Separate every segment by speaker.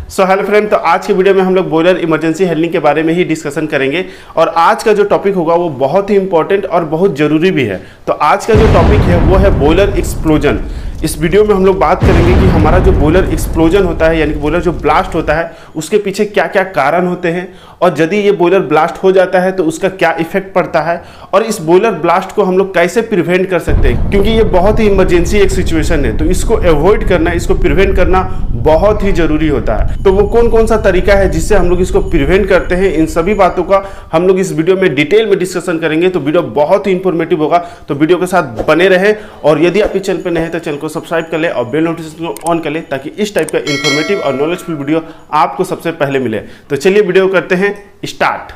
Speaker 1: So hello friend, तो आज के वीडियो में हम लोग बॉयलर इमरजेंसी हैंडलिंग के बारे में ही डिस्कशन करेंगे और आज का जो टॉपिक होगा वो बहुत ही इंपॉर्टेंट और बहुत ज़रूरी भी है। तो आज का जो टॉपिक है वो है बॉयलर एक्सप्लोजन। इस वीडियो में हम लोग बात करेंगे कि हमारा जो बॉयलर एक्सप्लोजन होता है यानी कि बॉयलर जो ब्लास्ट होता है उसके पीछे क्या क्या कारण होते हैं और यदि ये बॉयलर ब्लास्ट हो जाता है तो उसका क्या इफेक्ट पड़ता है और इस बॉयलर ब्लास्ट को हम लोग कैसे प्रिवेंट कर सकते हैं, क्योंकि ये बहुत ही इमरजेंसी एक सिचुएशन है। तो इसको अवॉइड करना, इसको प्रिवेंट करना बहुत ही जरूरी होता है। तो वो कौन कौन सा तरीका है जिससे हम लोग इसको प्रिवेंट करते हैं, इन सभी बातों का हम लोग इस वीडियो में डिटेल में डिस्कशन करेंगे। तो वीडियो बहुत ही इंफॉर्मेटिव होगा, तो वीडियो के साथ बने रहे। और यदि आप इस चैनल पर नए हैं तो चैनल को सब्सक्राइब कर ले और बेल नोटिफिकेशन को ऑन कर ले ताकि इस टाइप का इंफॉर्मेटिव और नॉलेजफुल वीडियो आपको सबसे पहले मिले। तो चलिए वीडियो करते हैं स्टार्ट।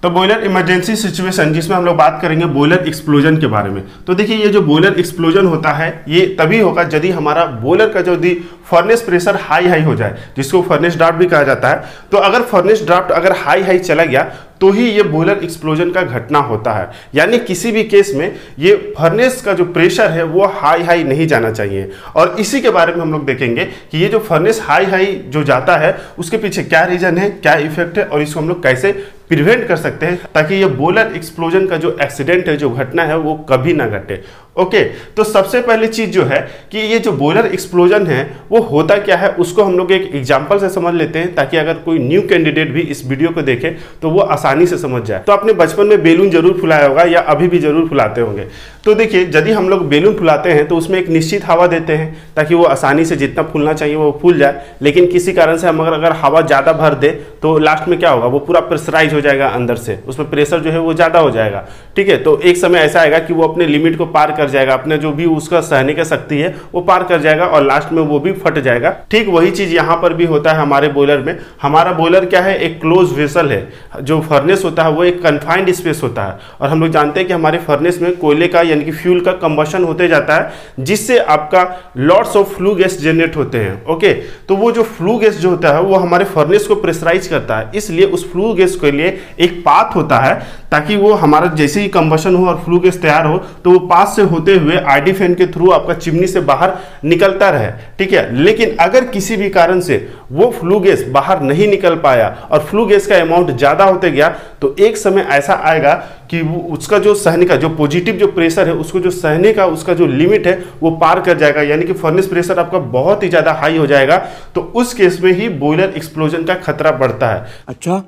Speaker 1: तो बॉयलर इमरजेंसी सिचुएशन जिसमें हम लोग बात करेंगे बॉयलर एक्सप्लोजन के बारे में। तो देखिए, ये जो बॉयलर एक्सप्लोजन होता है ये तभी होगा यदि हमारा बॉयलर का जो फर्नेस प्रेशर हाई हो जाए, जिसको फर्नेस ड्राफ्ट भी कहा जाता है। तो अगर फर्नेस ड्राफ्ट अगर हाई चला गया तो ही ये बॉयलर एक्सप्लोजन का घटना होता है। यानी किसी भी केस में ये फर्नेस का जो प्रेशर है वो हाई नहीं जाना चाहिए। और इसी के बारे में हम लोग देखेंगे कि ये जो फर्नेस हाई जो जाता है उसके पीछे क्या रीजन है, क्या इफेक्ट है और इसको हम लोग कैसे प्रिवेंट कर सकते हैं ताकि ये बॉयलर एक्सप्लोजन का जो एक्सीडेंट है, जो घटना है, वो कभी ना घटे। ओके, तो सबसे पहली चीज जो है कि ये जो बॉयलर एक्सप्लोजन है वो होता क्या है उसको हम लोग एक एग्जांपल से समझ लेते हैं ताकि अगर कोई न्यू कैंडिडेट भी इस वीडियो को देखे तो वो आसानी से समझ जाए। तो आपने बचपन में बेलून जरूर फुलाया होगा या अभी भी जरूर फुलाते होंगे। तो देखिए, यदि हम लोग बेलून फुलाते हैं तो उसमें एक निश्चित हवा देते हैं ताकि वो आसानी से जितना फूलना चाहिए वो फूल जाए। लेकिन किसी कारण से हम अगर हवा ज़्यादा भर दे तो लास्ट में क्या होगा, वो पूरा प्रेशराइज हो जाएगा अंदर से, उसमें प्रेशर जो है वो ज़्यादा हो जाएगा। ठीक है, तो एक समय ऐसा आएगा कि वो अपने लिमिट को पार कर जाएगा, अपने जो भी उसका सहने की शक्ति है वो पार कर जाएगा और लास्ट में वो भी फट जाएगा। ठीक वही चीज़ यहाँ पर भी होता है हमारे बॉयलर में। हमारा बॉयलर क्या है, एक क्लोज वेसल है। जो फर्नेस होता है वो एक कन्फाइंड स्पेस होता है और हम लोग जानते हैं कि हमारे फर्नेस में कोयले का यानी कि फ्यूल का कंबशन होते जाता है जिससे आपका lots of flue gas generate होते हैं। ओके, तो वो जो फ्लू गैस जो होता है वो हमारे फर्नेस को प्रेशराइज करता है, इसलिए उस फ्लू गैस के लिए एक पाथ होता है ताकि वो हमारा जैसे ही कंबशन हो और फ्लू गैस तैयार हो तो वो पाथ से होते हुए आईडी फैन के थ्रू आपका चिमनी से बाहर निकलता रहे। ठीक है, लेकिन अगर किसी भी कारण से वो फ्लू गैस बाहर नहीं निकल पाया और फ्लू गैस का अमाउंट ज्यादा होते गया तो एक समय ऐसा आएगा कि वो उसका जो सहने का जो पॉजिटिव जो प्रेशर है उसको जो सहने का उसका जो लिमिट है वो पार कर जाएगा, यानी कि फर्नेस प्रेशर आपका बहुत ही ज्यादा हाई हो जाएगा। तो उस केस में ही बॉयलर एक्सप्लोजन का खतरा बढ़ता है।
Speaker 2: अच्छा,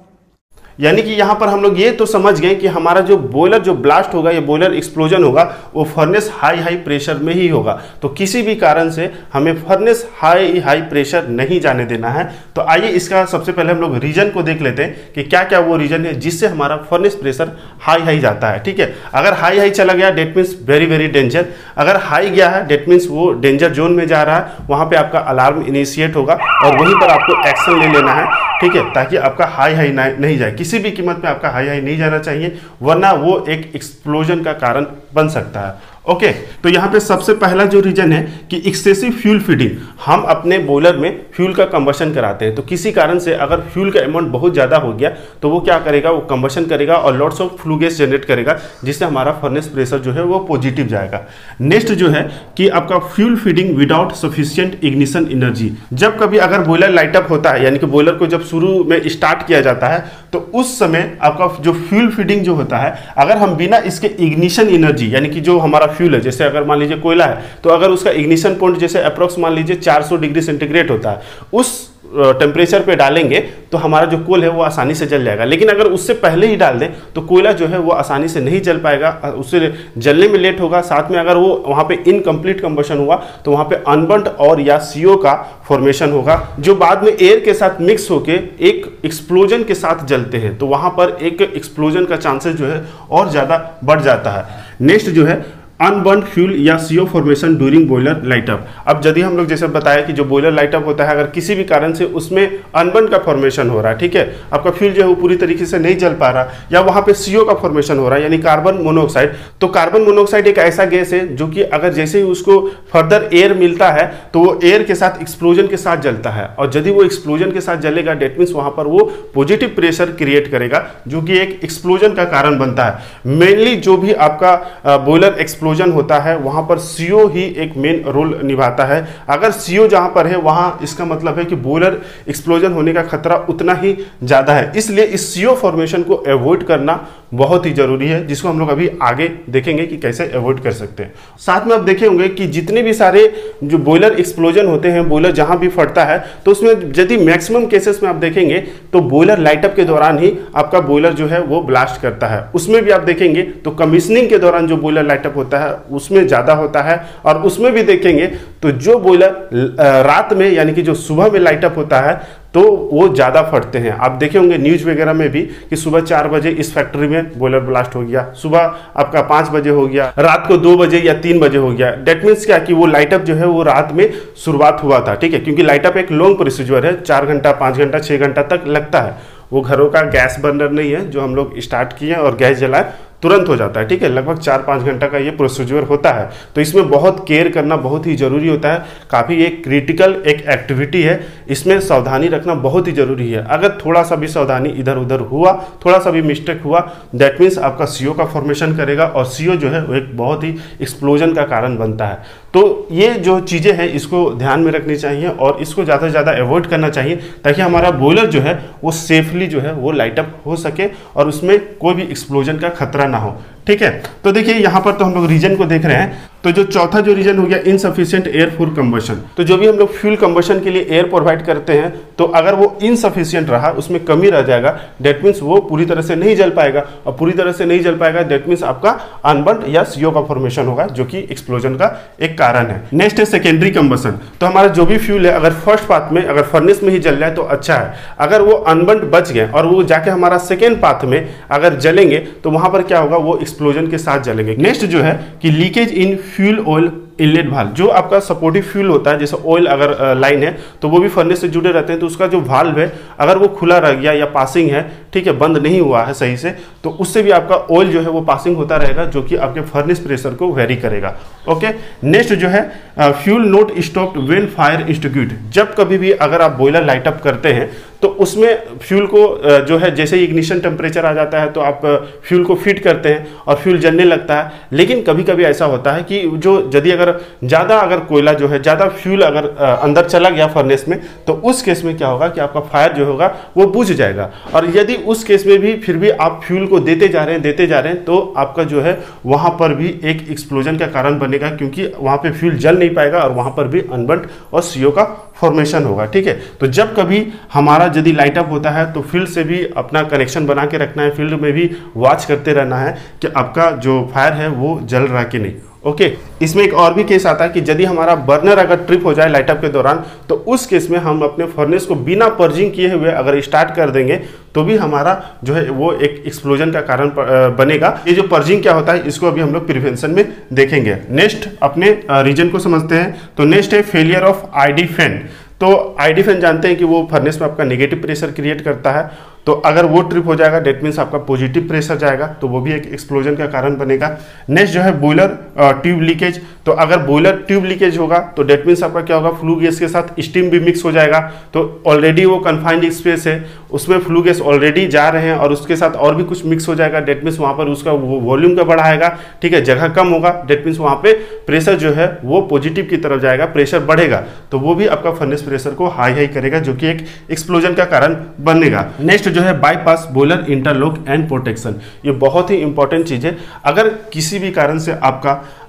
Speaker 1: यानी कि यहां पर हम लोग ये तो समझ गए कि हमारा जो बॉयलर जो ब्लास्ट होगा या बॉयलर एक्सप्लोजन होगा वो फर्नेस हाई प्रेशर में ही होगा। तो किसी भी कारण से हमें फर्नेस हाई प्रेशर नहीं जाने देना है। तो आइए इसका सबसे पहले हम लोग रीजन को देख लेते हैं कि क्या क्या वो रीजन है जिससे हमारा फर्नेस प्रेशर हाई जाता है। ठीक है, अगर हाई चला गया डेट मीन्स वेरी डेंजर। अगर हाई गया है डेट मीन्स वो डेंजर जोन में जा रहा है, वहां पर आपका अलार्म इनिशिएट होगा और वहीं पर आपको एक्शन ले लेना है। ठीक है, ताकि आपका हाई नहीं जाए, किसी भी कीमत में आपका हाई नहीं जाना चाहिए वरना वो एक एक्सप्लोजन का कारण बन सकता है। ओके, तो यहाँ पे सबसे पहला जो रीजन है कि एक्सेसिव फ्यूल फीडिंग। हम अपने बॉयलर में फ्यूल का कंबशन कराते हैं, तो किसी कारण से अगर फ्यूल का अमाउंट बहुत ज़्यादा हो गया तो वो क्या करेगा, वो कंबशन करेगा और lots of flue gas generate करेगा जिससे हमारा फर्नेस प्रेशर जो है वो पॉजिटिव जाएगा। नेक्स्ट जो है कि आपका fuel feeding without sufficient ignition energy. जब कभी अगर बॉयलर लाइटअप होता है यानी कि बॉयलर को जब शुरू में स्टार्ट किया जाता है तो उस समय आपका जो फ्यूल फीडिंग जो होता है, अगर हम बिना इसके इग्निशन एनर्जी यानी कि जो हमारा फ्यूल है, जैसे अगर मान लीजिए कोयला है तो अगर उसका इग्निशन पॉइंट जैसे अप्रोक्स मान लीजिए 400 डिग्री सेंटीग्रेड होता है, उस टेम्परेचर पे डालेंगे तो हमारा जो कोल है वो आसानी से जल जाएगा। लेकिन अगर उससे पहले ही डाल दें तो कोयला जो है वो आसानी से नहीं जल पाएगा, उससे जलने में लेट होगा। साथ में अगर वो वहाँ पे इनकम्प्लीट कंबशन हुआ तो वहाँ पे अनबर्न्ड और या CO का फॉर्मेशन होगा जो बाद में एयर के साथ मिक्स होके एक एक्सप्लोजन के साथ जलते हैं। तो वहाँ पर एक एक्सप्लोजन का चांसेस जो है और ज़्यादा बढ़ जाता है। नेक्स्ट जो है अनबर्न्ड फ्यूल या CO formation during boiler light-up. अब यदि हम लोग जैसे बताया कि जो बॉयलर लाइटअप होता है अगर किसी भी कारण से उसमें अनबर्न का फॉर्मेशन हो रहा है, ठीक है, आपका फ्यूल जो है वो पूरी तरीके से नहीं जल पा रहा या वहाँ पे CO का फॉर्मेशन हो रहा है यानी कार्बन मोनोऑक्साइड। तो कार्बन मोनोऑक्साइड एक ऐसा गैस है जो कि अगर जैसे ही उसको फर्दर एयर मिलता है तो वो एयर के साथ एक्सप्लोजन के साथ जलता है और यदि वो एक्सप्लोजन के साथ जलेगा डेट मीन्स वहाँ पर वो पॉजिटिव प्रेशर क्रिएट करेगा जो कि एक एक्सप्लोजन का कारण बनता है। मेनली जो भी आपका बॉयलर एक्सप्लोजन एक्सप्लोजन होता है वहां पर CO ही एक मेन रोल निभाता है। अगर CO जहां पर है वहां इसका मतलब है कि बॉयलर एक्सप्लोजन होने का खतरा उतना ही ज्यादा है। इसलिए इस CO फॉर्मेशन को अवॉइड करना बहुत ही जरूरी है, जिसको हम लोग अभी आगे देखेंगे कि कैसे अवॉइड कर सकते हैं। साथ में आप देखे होंगे कि जितने भी सारे जो बॉयलर एक्सप्लोजन होते हैं, बॉयलर जहां भी फटता है, तो उसमें यदि मैक्सिमम केसेस में आप देखेंगे तो बॉयलर लाइटअप के दौरान ही आपका बॉयलर जो है वो ब्लास्ट करता है। उसमें भी आप देखेंगे तो कमीशनिंग के दौरान जो बॉयलर लाइटअप होता है उसमें ज्यादा होता है, और उसमें भी देखेंगे तो जो बॉयलर रात में यानी कि जो सुबह में लाइटअप होता है तो वो ज़्यादा फटते हैं। आप देखे होंगे न्यूज वगैरह में भी कि सुबह 4 बजे इस फैक्ट्री में बॉयलर ब्लास्ट हो गया, सुबह आपका 5 बजे हो गया, रात को 2 बजे या 3 बजे हो गया। डेट मीन्स क्या कि वो लाइटअप जो है वो रात में शुरुआत हुआ था, ठीक है, क्योंकि लाइटअप एक लॉन्ग प्रोसीजर है, 4 घंटा 5 घंटा 6 घंटा तक लगता है। वो घरों का गैस बर्नर नहीं है जो हम लोग स्टार्ट किए और गैस जलाए तुरंत हो जाता है, ठीक है, लगभग 4-5 घंटा का ये प्रोसीजर होता है। तो इसमें बहुत केयर करना बहुत ही जरूरी होता है, काफ़ी एक क्रिटिकल एक एक्टिविटी है, इसमें सावधानी रखना बहुत ही जरूरी है। अगर थोड़ा सा भी सावधानी इधर उधर हुआ, थोड़ा सा भी मिस्टेक हुआ, दैट मीन्स आपका CO का फॉर्मेशन करेगा, और CO जो है वो एक बहुत ही एक्सप्लोजन का कारण बनता है। तो ये जो चीज़ें हैं इसको ध्यान में रखनी चाहिए और इसको ज़्यादा से ज़्यादा अवॉइड करना चाहिए, ताकि हमारा बॉयलर जो है वो सेफली जो है वो लाइटअप हो सके और उसमें कोई भी एक्सप्लोजन का खतरा ना हो, ठीक है। तो देखिए यहाँ पर तो हम लोग रीजन को देख रहे हैं। तो जो चौथा जो रीजन हो गया इनसफिशिएंट एयर फॉर कंबशन। तो जो भी हम लोग फ्यूल कंबशन के लिए एयर प्रोवाइड करते हैं, तो अगर वो इनसफिशिएंट रहा, उसमें कमी रह जाएगा, डेट मीन्स वो पूरी तरह से नहीं जल पाएगा, और पूरी तरह से नहीं जल पाएगा डेट मीन्स आपका अनबर्न्ड या CO का फॉर्मेशन होगा, जो कि एक्सप्लोजन का एक कारण है। नेक्स्ट है सेकेंडरी कंबशन। तो हमारा जो भी फ्यूल है अगर फर्स्ट पाथ में अगर फर्नेस में ही जल जाए तो अच्छा है, अगर वो अनबर्न्ड बच गए और वो जाके हमारा सेकेंड पाथ में अगर जलेंगे तो वहां पर क्या होगा, वो एक्सप्लोजन के साथ जलेंगे। नेक्स्ट जो है कि leakage in fuel oil inlet valve, जो आपका सपोर्टिव फ्यूल होता है, जैसे ऑयल अगर लाइन है तो वो भी फर्नेस से जुड़े रहते हैं, तो उसका जो वाल्व है अगर वो खुला रह गया या पासिंग है, ठीक है, बंद नहीं हुआ है सही से, तो उससे भी आपका ऑयल जो है वो पासिंग होता रहेगा, जो कि आपके फर्नेस प्रेशर को वेरी करेगा। ओके, नेक्स्ट जो है fuel not stopped when fire institute. जब कभी भी अगर आप बॉयलर लाइटअप करते हैं तो उसमें फ्यूल को जो है जैसे ही इग्निशन टेम्परेचर आ जाता है तो आप फ्यूल को फिट करते हैं और फ्यूल जलने लगता है। लेकिन कभी कभी ऐसा होता है कि जो यदि अगर ज़्यादा अगर कोयला जो है ज़्यादा फ्यूल अगर अंदर चला गया फर्नेस में, तो उस केस में क्या होगा कि आपका फायर जो होगा वो बुझ जाएगा। और यदि उस केस में भी फिर भी आप फ्यूल को देते जा रहे हैं तो आपका जो है वहाँ पर भी एक एक्सप्लोजन का कारण बनेगा, क्योंकि वहाँ पे फ्यूल जल नहीं पाएगा और वहाँ पर भी अनबर्न्ड और CO का फॉर्मेशन होगा, ठीक है। तो जब कभी हमारा यदि लाइटअप होता है तो फील्ड से भी अपना कनेक्शन बना के रखना है, फील्ड में भी वॉच करते रहना है कि आपका जो फायर है वो जल रहा कि नहीं। ओके, इसमें एक और भी केस आता है कि यदि हमारा बर्नर अगर ट्रिप हो जाए लाइटअप के दौरान, तो उस केस में हम अपने फर्नेस को बिना पर्जिंग किए हुए अगर स्टार्ट कर देंगे तो भी हमारा जो है वो एक एक्सप्लोजन का कारण बनेगा। ये जो पर्जिंग क्या होता है इसको अभी हम लोग प्रिवेंशन में देखेंगे। नेक्स्ट अपने रीजन को समझते हैं। तो नेक्स्ट है फेलियर ऑफ ID फैन। तो ID फैन जानते हैं कि वो फर्नेस में आपका नेगेटिव प्रेशर क्रिएट करता है, तो अगर वो ट्रिप हो जाएगा डेट मीन्स आपका पॉजिटिव प्रेशर जाएगा, तो वो भी एक एक्सप्लोजन का कारण बनेगा। नेक्स्ट जो है बॉयलर ट्यूब लीकेज। तो अगर बॉयलर ट्यूब लीकेज होगा तो डेट मीन्स आपका क्या होगा, फ्लू गैस के साथ स्टीम भी मिक्स हो जाएगा। तो ऑलरेडी वो कन्फाइंड स्पेस है, उसमें फ्लू गैस ऑलरेडी जा रहे हैं और उसके साथ और भी कुछ मिक्स हो जाएगा, डेट मीन्स वहाँ पर उसका वॉल्यूम का बढ़ाएगा, ठीक है, जगह कम होगा, डेट मीन्स वहाँ पे प्रेशर जो है वो पॉजिटिव की तरफ जाएगा, प्रेशर बढ़ेगा, तो वो भी आपका फर्नेस प्रेशर को हाई करेगा, जो कि एक एक्सप्लोजन का कारण बनेगा। नेक्स्ट जो है bypass boiler interlock and protection. ये बहुत ही इंपॉर्टेंट चीज है। अगर किसी भी कारण से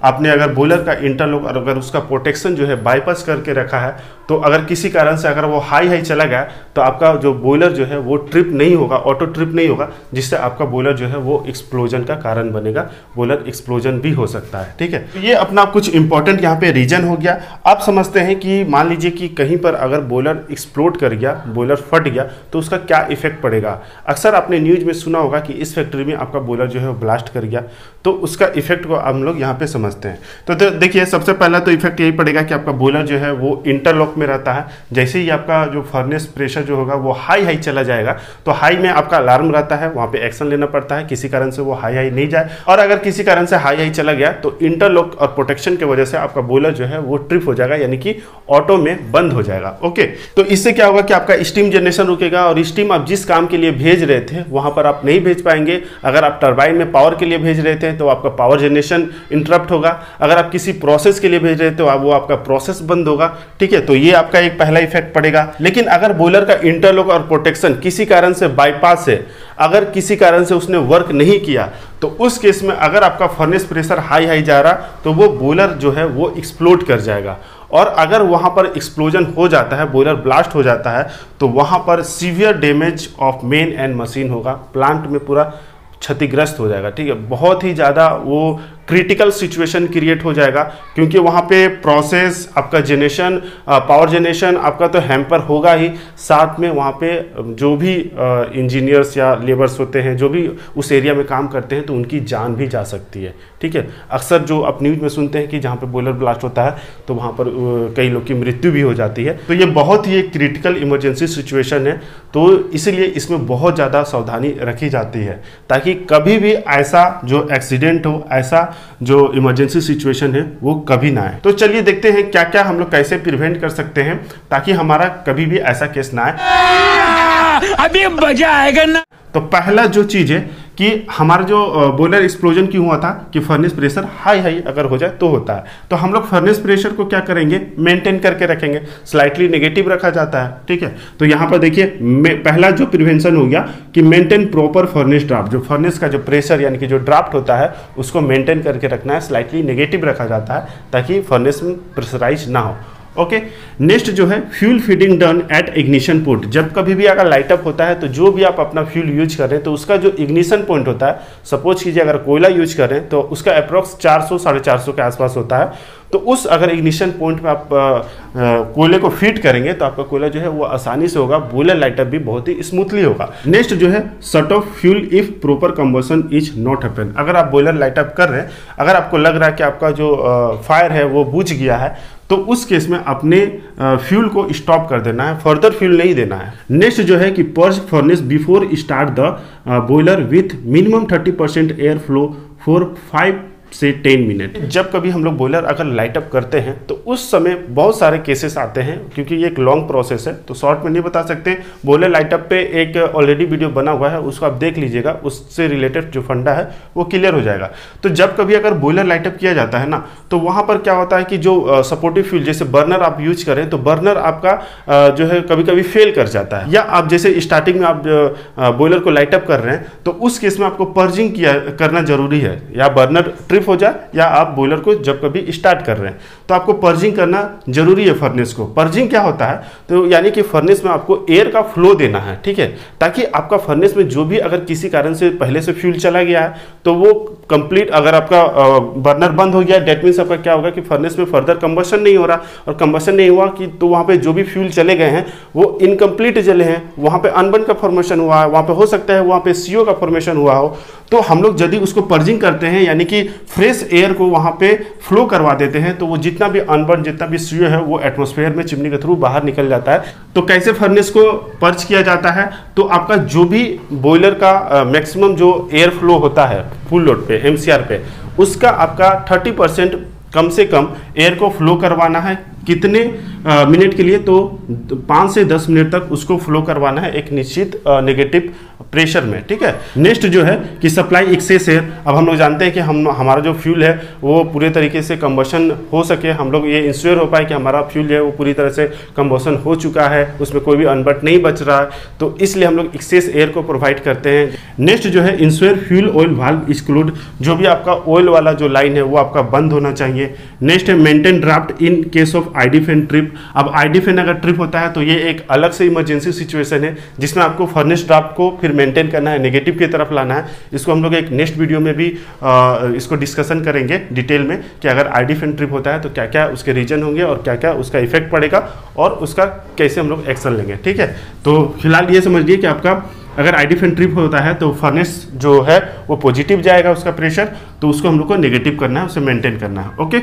Speaker 1: आपने अगर बॉयलर का इंटरलॉक और अगर उसका प्रोटेक्शन जो है बाईपास करके रखा है, तो अगर किसी कारण से अगर वो हाई चला गया तो आपका जो बॉयलर जो है वो ट्रिप नहीं होगा, ऑटो ट्रिप नहीं होगा, जिससे आपका बॉयलर जो है वो एक्सप्लोजन का कारण बनेगा, बॉयलर एक्सप्लोजन भी हो सकता है, ठीक है। तो ये अपना कुछ इंपॉर्टेंट यहाँ पे रीजन हो गया। आप समझते हैं कि मान लीजिए कि कहीं पर अगर बॉयलर एक्सप्लोड कर गया, बॉयलर फट गया, तो उसका क्या इफेक्ट पड़ेगा। अक्सर आपने न्यूज में सुना होगा कि इस फैक्ट्री में आपका बॉयलर जो है वो ब्लास्ट कर गया, तो उसका इफेक्ट को हम लोग यहाँ पे समझते हैं। तो देखिए सबसे पहला तो इफेक्ट यही पड़ेगा कि आपका बॉयलर जो है वो इंटरलॉक में रहता है। जैसे ही आपका जो फर्नेस प्रेशर जो होगा वो हाई चला जाएगा, तो हाई में आपका अलार्म रहता है, वहाँ पे एक्शन लेना पड़ता है, किसी कारण से वो हाई नहीं जाए। और अगर किसी कारण से हाई चला गया तो इंटरलॉक और प्रोटेक्शन की वजह से आपका बॉयलर जो है वो ट्रिप हो जाएगा, यानी कि ऑटो में बंद हो जाएगा। ओके, तो इससे क्या होगा कि आपका स्टीम जनरेशन रुकेगा और स्टीम आप जिस काम के लिए भेज रहे थे वहां पर आप नहीं भेज पाएंगे। अगर आप टरबाइन में पावर के लिए भेज रहे थे तो आपका पावर जनरेशन इंटरप्ट होगा, होगा, अगर आप किसी प्रोसेस के लिए भेज रहे हैं तो वो आपका प्रोसेस बंद होगा, ठीक है। तो ये आपका एक पहला इफेक्ट पड़ेगा। लेकिन अगर बॉयलर का इंटरलॉक और प्रोटेक्शन किसी कारण से बाईपास है, अगर किसी कारण से उसने वर्क नहीं किया, तो उस केस में अगर आपका फर्नेस प्रेशर हाई जा रहा तो वो बॉयलर जो है वो एक्सप्लोड कर जाएगा। और अगर वहाँ पर एक्सप्लोजन हो जाता है, बॉयलर ब्लास्ट हो जाता है, तो वहाँ पर severe damage of main and machine होगा, प्लांट में पूरा क्षतिग्रस्त हो जाएगा, ठीक है। बहुत ही ज़्यादा वो क्रिटिकल सिचुएशन क्रिएट हो जाएगा, क्योंकि वहाँ पे प्रोसेस, आपका जनरेशन, पावर जनरेशन आपका तो हैम्पर होगा ही, साथ में वहाँ पे जो भी इंजीनियर्स या लेबर्स होते हैं जो भी उस एरिया में काम करते हैं, तो उनकी जान भी जा सकती है, ठीक है। अक्सर जो आप न्यूज़ में सुनते हैं कि जहाँ पे बॉयलर ब्लास्ट होता है तो वहाँ पर कई लोग की मृत्यु भी हो जाती है। तो ये बहुत ही एक क्रिटिकल इमरजेंसी सिचुएशन है, तो इसलिए इसमें बहुत ज़्यादा सावधानी रखी जाती है, ताकि कभी भी ऐसा जो एक्सीडेंट हो, ऐसा जो इमरजेंसी सिचुएशन है वो कभी ना आए। तो चलिए देखते हैं क्या क्या हम लोग कैसे प्रिवेंट कर सकते हैं ताकि हमारा कभी भी ऐसा केस ना आए।
Speaker 2: अभी मजा आएगा ना।
Speaker 1: तो पहला जो चीज है कि हमारा जो बॉयलर एक्सप्लोजन क्यों हुआ था कि फर्नेस प्रेशर हाई अगर हो जाए तो होता है। तो हम लोग फर्नेस प्रेशर को क्या करेंगे, मेंटेन करके रखेंगे, स्लाइटली नेगेटिव रखा जाता है, ठीक है। तो यहाँ पर देखिए पहला जो प्रिवेंशन हो गया कि मेंटेन प्रॉपर फर्नेस ड्राफ्ट, जो फर्नेस का जो प्रेशर यानी कि जो ड्राफ्ट होता है उसको मेंटेन करके रखना है, स्लाइटली नेगेटिव रखा जाता है ताकि फर्नेस में प्रेशराइज ना हो। ओके, नेक्स्ट जो है fuel feeding done at ignition point. जब कभी भी अगर लाइट अप होता है तो जो भी आप अपना फ्यूल यूज कर रहे हैं तो उसका जो इग्निशन पॉइंट होता है, सपोज कीजिए अगर कोयला यूज कर रहे हैं तो उसका अप्रॉक्स 400 साढ़े 400 के आसपास होता है। तो उस अगर इग्निशन पॉइंट पे आप कोयले को फीड करेंगे तो आपका कोयला जो है वो आसानी से होगा, बॉयलर लाइटअप भी बहुत ही स्मूथली होगा। नेक्स्ट जो है shut off fuel if proper combustion is not happen. अगर आप बॉयलर लाइटअप कर रहे हैं, अगर आपको लग रहा है कि आपका जो फायर है वो बुझ गया है, तो उस केस में अपने फ्यूल को स्टॉप कर देना है, फर्दर फ्यूल नहीं देना है। नेक्स्ट जो है कि purge furnace before start the boiler with minimum 30% air flow for 5 से 10 मिनट। जब कभी हम लोग बॉयलर अगर लाइट अप करते हैं तो उस समय बहुत सारे केसेस आते हैं, क्योंकि ये एक लॉन्ग प्रोसेस है तो शॉर्ट में नहीं बता सकते। बॉयलर लाइट अप पे एक ऑलरेडी वीडियो बना हुआ है, उसको आप देख लीजिएगा, उससे रिलेटेड जो फंडा है वो क्लियर हो जाएगा। तो जब कभी अगर बॉयलर लाइट अप किया जाता है ना, तो वहाँ पर क्या होता है कि जो सपोर्टिव फ्यूल जैसे बर्नर आप यूज करें तो बर्नर आपका जो है कभी कभी फेल कर जाता है, या आप जैसे स्टार्टिंग में आप बॉयलर को लाइट अप कर रहे हैं तो उस केस में आपको पर्जिंग करना जरूरी है, या बर्नर ट्रिप हो जाए या आप बॉयलर को जब कभी स्टार्ट कर रहे हैं तो आपको पर्जिंग करना जरूरी है फर्नेस को। पर्जिंग क्या होता है, तो यानी कि फर्नेस में आपको एयर का फ्लो देना है, ठीक है, ताकि आपका फर्नेस में जो भी अगर किसी कारण से पहले से फ्यूल चला गया है तो वो कंप्लीट, अगर आपका बर्नर बंद हो गया डेट मीन्स आपका क्या होगा कि फर्नेस में फर्दर कंबशन नहीं हो रहा, और कंबशन नहीं हुआ कि तो वहाँ पे जो भी फ्यूल चले गए हैं वो इनकम्प्लीट जले हैं, वहाँ पे अनबर्न का फॉर्मेशन हुआ है, वहाँ पे हो सकता है वहाँ पे CO का फॉर्मेशन हुआ हो। तो हम लोग यदि उसको पर्जिंग करते हैं यानी कि फ्रेश एयर को वहाँ पे फ्लो करवा देते हैं तो वो जितना भी अनबर्न, जितना भी CO है वो एटमॉस्फेयर में चिमनी के थ्रू बाहर निकल जाता है। तो कैसे फर्नेस को पर्ज किया जाता है, तो आपका जो भी बॉयलर का मैक्सिमम जो एयर फ्लो होता है फुल लोड पे MCR पे, उसका आपका 30% कम से कम एयर को फ्लो करवाना है। कितने मिनट के लिए, तो 5 से 10 मिनट तक उसको फ्लो करवाना है एक निश्चित नेगेटिव प्रेशर में, ठीक है। नेक्स्ट जो है कि सप्लाई एक्सेस एयर। अब हम लोग जानते हैं कि हमारा जो फ्यूल है वो पूरे तरीके से कंबशन हो सके, हम लोग ये इंश्योर हो पाए कि हमारा फ्यूल है वो पूरी तरह से कंबशन हो चुका है, उसमें कोई भी अनबर्न नहीं बच रहा है, तो इसलिए हम लोग एक्सेस एयर को प्रोवाइड करते हैं। नेक्स्ट जो है ensure fuel oil valve exclude, जो भी आपका ऑयल वाला जो लाइन है वो आपका बंद होना चाहिए। नेक्स्ट है maintain draft in case of ID-fan trip. अब आईडी-फैन अगर ट्रिप होता है तो ये एक अलग से इमरजेंसी सिचुएशन है जिसमें आपको फर्नेस ड्राफ्ट को फिर मेंटेन करना है, नेगेटिव की तरफ लाना है। इसको हम लोग एक नेक्स्ट वीडियो में भी इसको डिस्कशन करेंगे डिटेल में कि अगर आईडी-फैन ट्रिप होता है तो क्या क्या उसके रीजन होंगे और क्या क्या उसका इफेक्ट पड़ेगा और उसका कैसे हम लोग एक्शन लेंगे, ठीक है। तो फिलहाल ये समझिए कि आपका अगर आईडी-फैन ट्रिप होता है तो फर्नेस जो है वो पॉजिटिव जाएगा उसका प्रेशर, तो उसको हम लोग को नेगेटिव करना है, उसे मेंटेन करना है। ओके,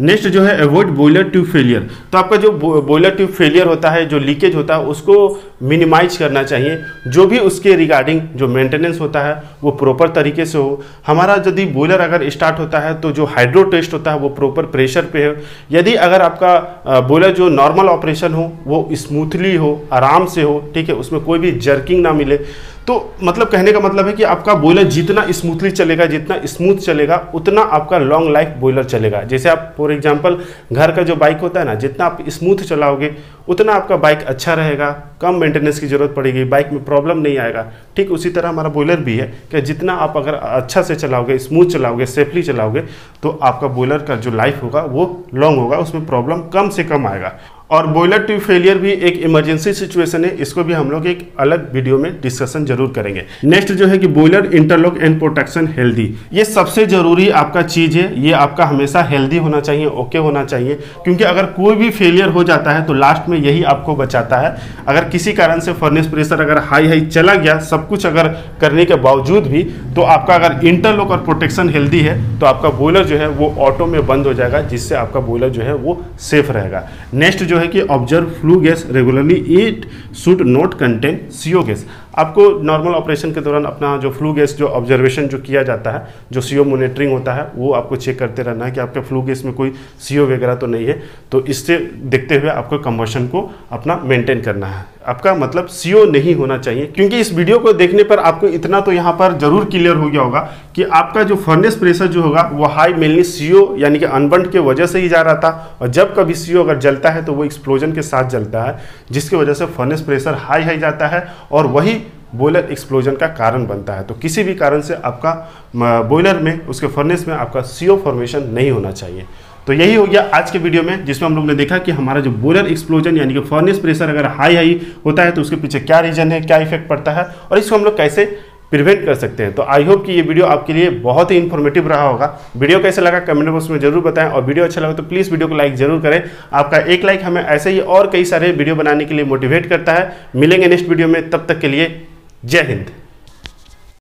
Speaker 1: नेक्स्ट जो है अवॉइड बॉयलर ट्यूब फेलियर। तो आपका जो बॉयलर ट्यूब फेलियर होता है, जो लीकेज होता है, उसको मिनिमाइज करना चाहिए। जो भी उसके रिगार्डिंग जो मेंटेनेंस होता है वो प्रॉपर तरीके से हो। हमारा यदि बॉयलर अगर स्टार्ट होता है तो जो हाइड्रो टेस्ट होता है वो प्रॉपर प्रेशर पे हो। यदि अगर आपका बॉयलर जो नॉर्मल ऑपरेशन हो वो स्मूथली हो, आराम से हो, ठीक है, उसमें कोई भी जर्किंग ना मिले, तो मतलब कहने का मतलब है कि आपका बॉयलर जितना स्मूथली चलेगा, जितना स्मूथ चलेगा, उतना आपका लॉन्ग लाइफ बॉयलर चलेगा। जैसे आप फॉर एग्जांपल घर का जो बाइक होता है ना, जितना आप स्मूथ चलाओगे उतना आपका बाइक अच्छा रहेगा, कम मेंटेनेंस की जरूरत पड़ेगी, बाइक में प्रॉब्लम नहीं आएगा। ठीक उसी तरह हमारा बॉयलर भी है कि जितना आप अगर अच्छा से चलाओगे, स्मूथ चलाओगे, सेफली चलाओगे, तो आपका बॉयलर का जो लाइफ होगा वो लॉन्ग होगा, उसमें प्रॉब्लम कम से कम आएगा। और बॉयलर ट्यूब फेलियर भी एक इमरजेंसी सिचुएशन है, इसको भी हम लोग एक अलग वीडियो में डिस्कशन जरूर करेंगे। नेक्स्ट जो है कि boiler interlock and protection healthy, ये सबसे जरूरी आपका चीज है। ये आपका हमेशा हेल्दी होना चाहिए, ओके होना चाहिए, क्योंकि अगर कोई भी फेलियर हो जाता है तो लास्ट में यही आपको बचाता है। अगर किसी कारण से फर्नेस प्रेशर अगर हाई चला गया, सब कुछ अगर करने के बावजूद भी, तो आपका अगर इंटरलॉक और प्रोटेक्शन हेल्दी है तो आपका बॉयलर जो है वो ऑटो में बंद हो जाएगा, जिससे आपका बॉयलर जो है वो सेफ रहेगा। नेक्स्ट जो है कि observe flue gas regularly, it should not contain CO gas. आपको नॉर्मल ऑपरेशन के दौरान अपना जो फ्लू गैस जो ऑब्जर्वेशन जो किया जाता है, जो CO मॉनिटरिंग होता है, वो आपको चेक करते रहना है कि आपके फ्लू गैस में कोई CO वगैरह तो नहीं है। तो इससे देखते हुए आपको कंबशन को अपना मेंटेन करना है। आपका मतलब CO नहीं होना चाहिए, क्योंकि इस वीडियो को देखने पर आपको इतना तो यहाँ पर जरूर क्लियर हो गया होगा कि आपका जो फर्नेस प्रेशर जो होगा वो हाई मेनली CO यानी कि अनबर्न्ड के वजह से ही जा रहा था, और जब कभी CO अगर जलता है तो वो एक्सप्लोजन के साथ जलता है, जिसकी वजह से फर्नेस प्रेशर हाई जाता है और वही बॉयलर एक्सप्लोजन का कारण बनता है। तो किसी भी कारण से आपका बॉयलर में, उसके फर्नेस में आपका CO फॉर्मेशन नहीं होना चाहिए। तो यही हो गया आज के वीडियो में, जिसमें हम लोग ने देखा कि हमारा जो बॉयलर एक्सप्लोजन यानी कि फर्नेस प्रेशर अगर हाई होता है तो उसके पीछे क्या रीजन है, क्या इफेक्ट पड़ता है, और इसको हम लोग कैसे प्रिवेंट कर सकते हैं। तो आई होप कि ये वीडियो आपके लिए बहुत ही इन्फॉर्मेटिव रहा होगा। वीडियो कैसे लगा कमेंट बॉक्स में जरूर बताएं, और वीडियो अच्छा लगा तो प्लीज़ वीडियो को लाइक जरूर करें। आपका एक लाइक हमें ऐसे ही और कई सारे वीडियो बनाने के लिए मोटिवेट करता है। मिलेंगे नेक्स्ट वीडियो में, तब तक के लिए जय हिंद।